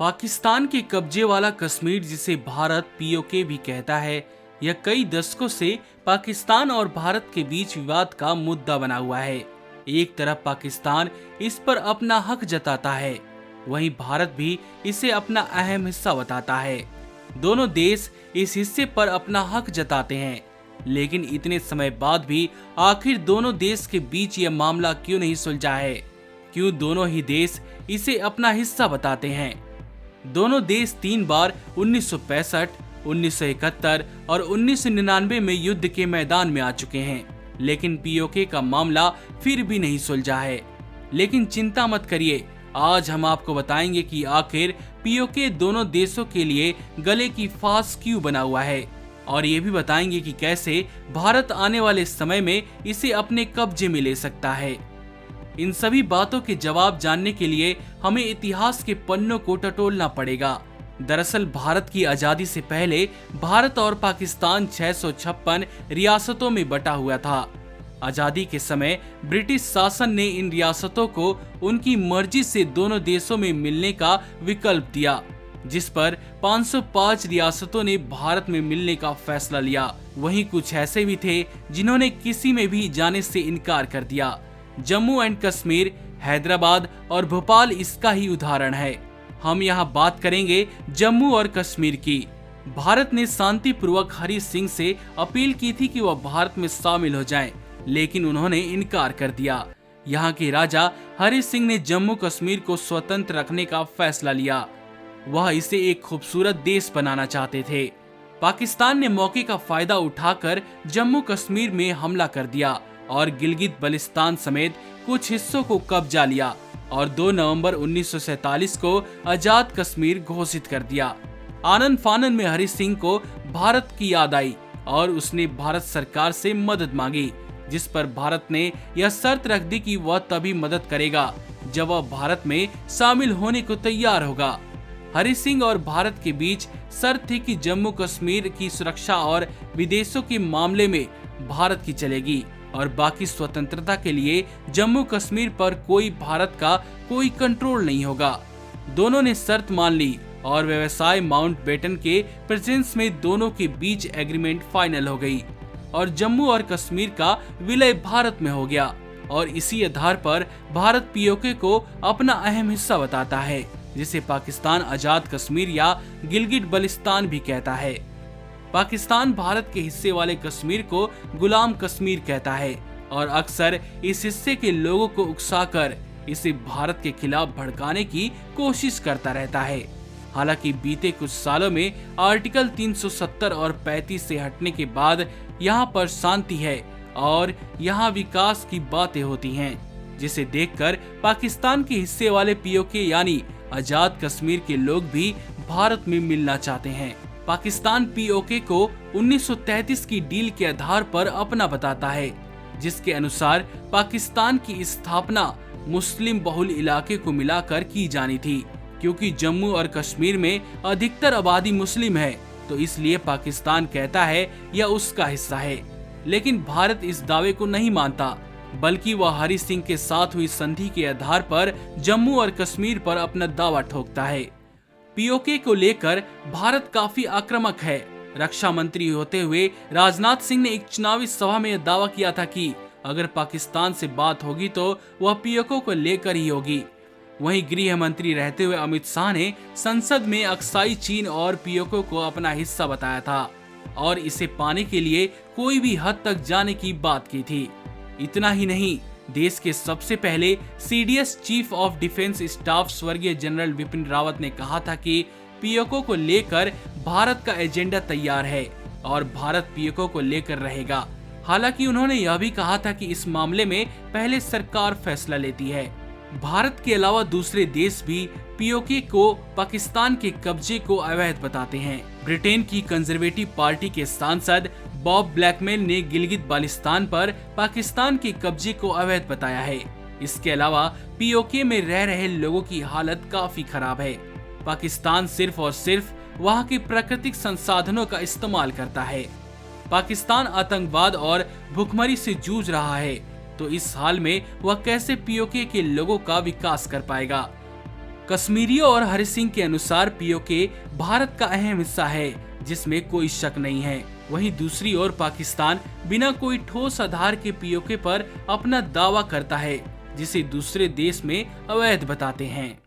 पाकिस्तान के कब्जे वाला कश्मीर, जिसे भारत पीओके भी कहता है, यह कई दशकों से पाकिस्तान और भारत के बीच विवाद का मुद्दा बना हुआ है। एक तरफ पाकिस्तान इस पर अपना हक जताता है, वहीं भारत भी इसे अपना अहम हिस्सा बताता है। दोनों देश इस हिस्से पर अपना हक जताते हैं, लेकिन इतने समय बाद भी आखिर दोनों देश के बीच यह मामला क्यों नहीं सुलझा है? क्यों दोनों ही देश इसे अपना हिस्सा बताते हैं? दोनों देश 3 बार 1965, 1971 और 1999 में युद्ध के मैदान में आ चुके हैं, लेकिन पीओके का मामला फिर भी नहीं सुलझा है। लेकिन चिंता मत करिए, आज हम आपको बताएंगे कि आखिर पीओके दोनों देशों के लिए गले की फांस क्यों बना हुआ है, और ये भी बताएंगे कि कैसे भारत आने वाले समय में इसे अपने कब्जे में ले सकता है। इन सभी बातों के जवाब जानने के लिए हमें इतिहास के पन्नों को टटोलना पड़ेगा। दरअसल भारत की आजादी से पहले भारत और पाकिस्तान 656 रियासतों में बटा हुआ था। आजादी के समय ब्रिटिश शासन ने इन रियासतों को उनकी मर्जी से दोनों देशों में मिलने का विकल्प दिया, जिस पर 505 रियासतों ने भारत में मिलने का फैसला लिया। वहीं कुछ ऐसे भी थे जिन्होंने किसी में भी जाने से इनकार कर दिया। जम्मू एंड कश्मीर, हैदराबाद और भोपाल इसका ही उदाहरण है। हम यहाँ बात करेंगे जम्मू और कश्मीर की। भारत ने शांतिपूर्वक हरि सिंह से अपील की थी कि वह भारत में शामिल हो जाएं, लेकिन उन्होंने इनकार कर दिया। यहाँ के राजा हरि सिंह ने जम्मू कश्मीर को स्वतंत्र रखने का फैसला लिया। वह इसे एक खूबसूरत देश बनाना चाहते थे। पाकिस्तान ने मौके का फायदा उठाकर जम्मू कश्मीर में हमला कर दिया और गिलगित बल्तिस्तान समेत कुछ हिस्सों को कब्जा लिया और 2 नवंबर 1947 को आजाद कश्मीर घोषित कर दिया। आनन फानन में हरि सिंह को भारत की याद आई और उसने भारत सरकार से मदद मांगी, जिस पर भारत ने यह शर्त रख दी कि वह तभी मदद करेगा जब वह भारत में शामिल होने को तैयार होगा। हरि सिंह और भारत के बीच शर्त थी कि जम्मू कश्मीर की सुरक्षा और विदेशों के मामले में भारत की चलेगी और बाकी स्वतंत्रता के लिए जम्मू कश्मीर पर भारत का कोई कंट्रोल नहीं होगा। दोनों ने शर्त मान ली और व्यवसाय माउंटबेटन के प्रेजेंस में दोनों के बीच एग्रीमेंट फाइनल हो गई और जम्मू और कश्मीर का विलय भारत में हो गया। और इसी आधार पर भारत पीओके को अपना अहम हिस्सा बताता है, जिसे पाकिस्तान आजाद कश्मीर या गिलगिट बल्तिस्तान भी कहता है। पाकिस्तान भारत के हिस्से वाले कश्मीर को गुलाम कश्मीर कहता है और अक्सर इस हिस्से के लोगों को उकसाकर इसे भारत के खिलाफ भड़काने की कोशिश करता रहता है। हालांकि बीते कुछ सालों में आर्टिकल 370 और 35 से हटने के बाद यहाँ पर शांति है और यहाँ विकास की बातें होती हैं, जिसे देखकर पाकिस्तान के हिस्से वाले पीओके यानी आजाद कश्मीर के लोग भी भारत में मिलना चाहते हैं। पाकिस्तान पीओके को 1933 की डील के आधार पर अपना बताता है, जिसके अनुसार पाकिस्तान की स्थापना मुस्लिम बहुल इलाके को मिलाकर की जानी थी। क्योंकि जम्मू और कश्मीर में अधिकतर आबादी मुस्लिम है, तो इसलिए पाकिस्तान कहता है यह उसका हिस्सा है। लेकिन भारत इस दावे को नहीं मानता, बल्कि वह हरि सिंह के साथ हुई संधि के आधार पर जम्मू और कश्मीर पर अपना दावा ठोकता है। पीओके को लेकर भारत काफी आक्रामक है। रक्षा मंत्री होते हुए राजनाथ सिंह ने एक चुनावी सभा में दावा किया था कि अगर पाकिस्तान से बात होगी तो वह पीओके को लेकर ही होगी। वहीं गृह मंत्री रहते हुए अमित शाह ने संसद में अक्साई चीन और पीओके को अपना हिस्सा बताया था और इसे पाने के लिए कोई भी हद तक जाने की बात की थी। इतना ही नहीं, देश के सबसे पहले CDS chief of defence staff स्वर्गीय जनरल विपिन रावत ने कहा था कि पीओके को लेकर भारत का एजेंडा तैयार है और भारत पीओके को लेकर रहेगा। हालांकि उन्होंने यह भी कहा था कि इस मामले में पहले सरकार फैसला लेती है। भारत के अलावा दूसरे देश भी पीओके को पाकिस्तान के कब्जे को अवैध बताते हैं। ब्रिटेन की कंजर्वेटिव पार्टी के सांसद बॉब ब्लैकमैन ने गिलगित बाल्तिस्तान पर पाकिस्तान के कब्जे को अवैध बताया है। इसके अलावा पीओके में रह रहे लोगों की हालत काफी खराब है। पाकिस्तान सिर्फ और सिर्फ वहां के प्राकृतिक संसाधनों का इस्तेमाल करता है। पाकिस्तान आतंकवाद और भुखमरी से जूझ रहा है, तो इस हाल में वह कैसे पीओके के लोगों का विकास कर पाएगा? कश्मीरियों और हरि सिंह के अनुसार पीओके भारत का अहम हिस्सा है, जिसमें कोई शक नहीं है। वहीं दूसरी ओर पाकिस्तान बिना कोई ठोस आधार के पीओके पर अपना दावा करता है, जिसे दूसरे देश में अवैध बताते हैं।